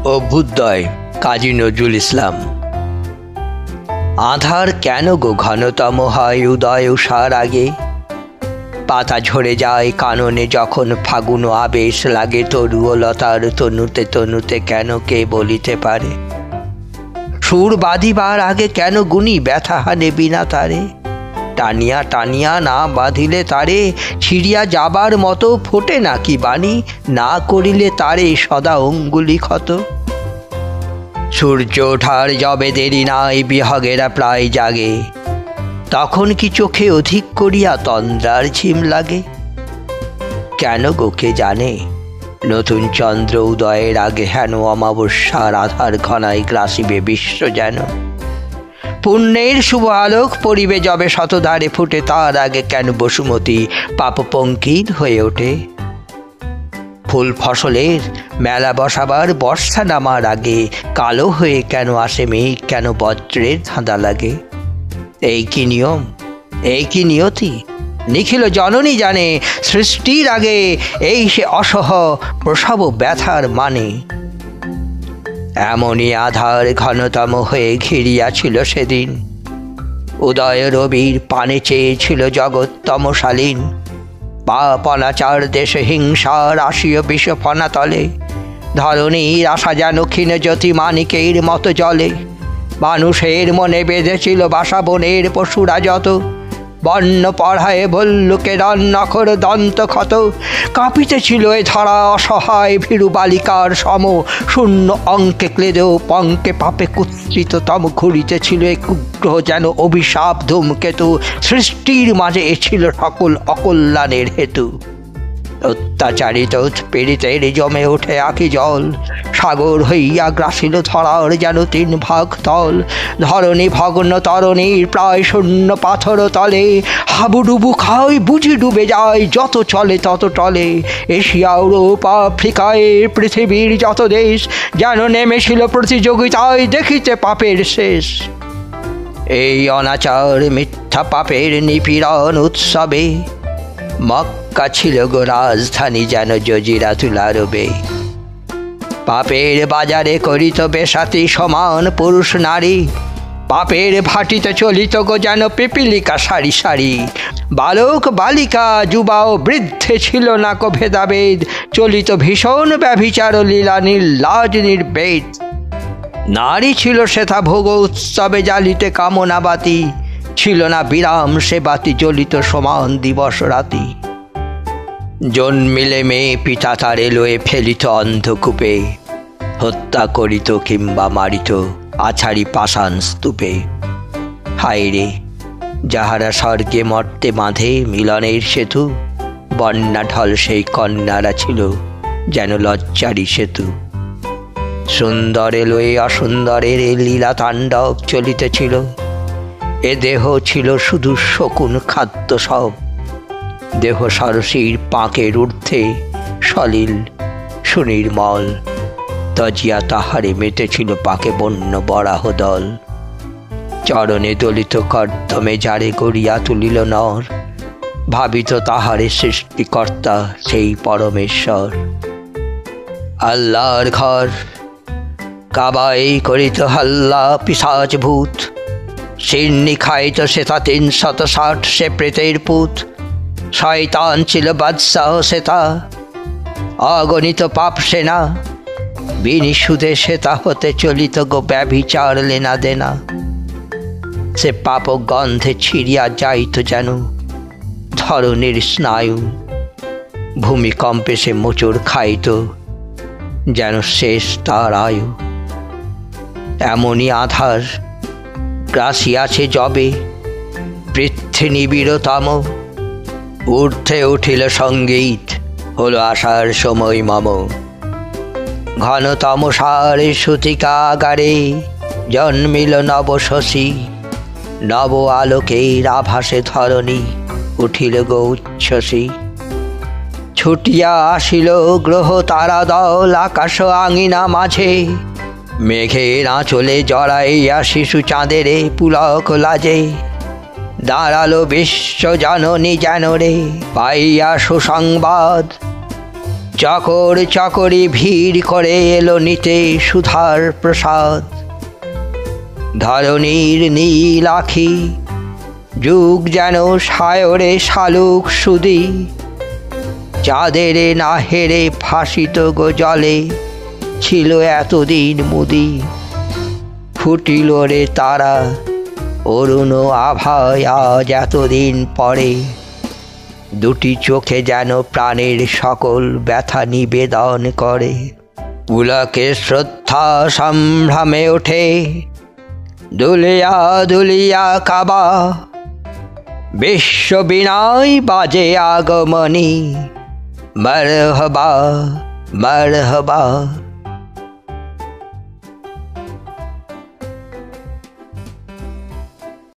অভ্যুদয় কাজী নজরুল ইসলাম। আঁধার কেন গো ঘনতম হয় উদয় উষার আগে, পাতা ঝরে যায় কাননে যখন ফাগুন আবেশ লাগে, তরুও লতার তনুতে তনুতে কেন কে বলিতে পারে, সুর বাঁধিবার আগে কেন গুণী ব্যথা হানে বিনা তারে, টানিয়া টানিয়া না বাঁধিলে তারে ছিড়িয়া যাবার মতো ফোটে নাকি বাণী, না করিলে তারে সদা অঙ্গুলি ক্ষত। সূর্য ওঠার যবে দেরি নাই বিহগেরা প্রায় জাগে, তখন কি চোখে অধিক করিয়া তন্দ্রার ঝিম লাগে, কেন গো কে জানে নতুন চন্দ্র উদয়ের আগে হেন অমাবস্যার আধার ঘনায় গ্রাসিবে বিশ্ব যেন, পুণ্যের শুভ আলোক পড়িবে যবে শতধারে ফুটে, তার আগে কেন বসুমতী পাপপঙ্কিল হয়ে ওঠে, ফুল ফসলের মেলা বসাবার বর্ষা নামার আগে কালো হয়ে কেন আসে মেঘ, কেন বজ্রের ধাঁধা লাগে, এই কি নিয়ম, এই কি নিয়তি, নিখিল জননী জানে সৃষ্টির আগে এই সে অসহ প্রসব ব্যথার মানে। এমনই আধার ঘনতম হয়ে ঘিরিয়াছিল সেদিন, উদয় রবির পানে চেয়েছিল জগৎতম শালীন, পাপ অনাচার দেশে হিংসার আসীয় বিষফনা তলে, ধরণীর আশা যেন ক্ষীণ জ্যোতি মানিকের মতো জলে, মানুষের মনে বেঁধেছিল বাসা বনের পশুরা যত, বন্য পড়ায় ভল্লুকের নখর দন্ত ক্ষত, কাঁপিতেছিল এ ধরা অসহায় ভীরু বালিকার সম, শূন্য অঙ্কে ক্লেদেও পঙ্কে পাপে কুৎসিততম ঘুরিতেছিল এক উগ্র যেন অভিশাপ ধূমকেতু, সৃষ্টির মাঝে এ ছিল সকল অকল্যাণের হেতু। অত্যাচারিত উৎপীড়িতের জমে ওঠে আঁখি জল, সাগর হইয়া গ্রাসিল ধরার যেন 3 ভাগ তল, ধরণী ভগ্ন তরণীর প্রায় শূন্য পাথর তলে, হাবুডুবু খায় বুঝি ডুবে যায় যত চলে তত টলে, এশিয়া ইউরোপ আফ্রিকায় পৃথিবীর যত দেশ যেন নেমেছিল প্রতিযোগিতায় দেখিতে পাপের শেষ। এই অনাচার মিথ্যা পাপের নিপীড়ন উৎসবে মক্কা ছিল গো রাজধানী যেন জজিরাতুল আরবে, পাপের বাজারে করিত বেশাতি সমান পুরুষ নারী, পাপের ভাটিতে চলিত গো যেন পিপিলিকা সারি সারি, বালক বালিকা যুবা ও বৃদ্ধে ছিল না কো ভেদাভেদ, চলিত ভীষণ ব্যভিচার লীলা নির্লাজ নির্বেদ, নারী ছিল সেথা ভোগ উৎসবে জ্বালিতে কামনা বাতি, ছিল না বিরাম সে বাতি জ্বলিত সমান দিবস রাতি, জন্মিলে মেয়ে পিতা তারে লয়ে ফেলিত অন্ধকূপে, হত্যা করিত কিংবা মারিত আছাড়ি পাষাণ স্তূপে। হায় রে যাহারা স্বর্গে মর্তে বাঁধে মিলনের সেতু, বন্যা ঢল সেই কন্যারা ছিল যেন লজ্জারি সেতু, সুন্দরে লয়ে অসুন্দরের লীলা তাণ্ডব চলিতেছিল, এ দেহ ছিল শুধু শকুন খাদ্য সব, দেহ সরসীর পাঁকের ঊর্ধ্বে সলিল সুনির্মল, তজিয়া তাহারে মেতেছিল পাকে বন্য বরাহ দল, চরণে দলিত কর্দমে যারে গড়িয়া তুলিল নর, ভাবিত তাহারে সৃষ্টিকর্তা সেই পরমেশ্বর। আল্লাহর ঘর কাবাই করিত হাল্লা পিশাচ ভূত, সিন্নি খাইত সেথা 360 সে প্রেতের পুত, শয়তান ছিল বাদশাহ সেথা অগণিত পাপ সেনা, বিনিশুদে সেথা হতে চলিত গো ব্যভিচার লেনা দেনা, সে পাপ গন্ধে ছিড়িয়া যাইত যেন ধরণীর স্নায়ু, ভূমিকম্পে সে মোচড় খাইত যেন শেষ তার আয়ু। এমনই আধার গ্রাসিয়াছে যবে পৃথ্বী নিবিড়তম, ঊর্ধ্বে উঠিল সঙ্গীত হলো আসার সময় মম, ঘনতম সারে সুতিকাগারে জন্মিল নব শশী, নব আলোকের আভাসে ধরণী উঠিল গো উচ্ছ্বসী, ছুটিয়া আসিল গ্রহ তারা দল আকাশ আঙিনা মাঝে, মেঘের আঁচলে জড়াইয়া শিশু চাঁদেরে পুলক লাজে, দাঁড়ালো বিশ্ব জননী যেন রে পাইয়া সুসংবাদ, চাকর চাকরি ভিড় করে এলো নিতে সুধার প্রসাদ। ধরণীর নীল আখি যুগ যেন সায়রে শালুক সুদি, চাঁদের না হেরে ভাসিত গো জলে ছিল এতদিন মুদি। ফুটিল রে তারা অরুণ আভায় আজ এতদিন পরে, দুটি চোখে যেন প্রাণের সকল ব্যথা নিবেদন করে। পুলকে শ্রদ্ধা সম্ভ্রমে ওঠে দুলিয়া দুলিয়া কাবা, বিশ্ব বিনয় বাজে আগমনী মরহবা মরহবা।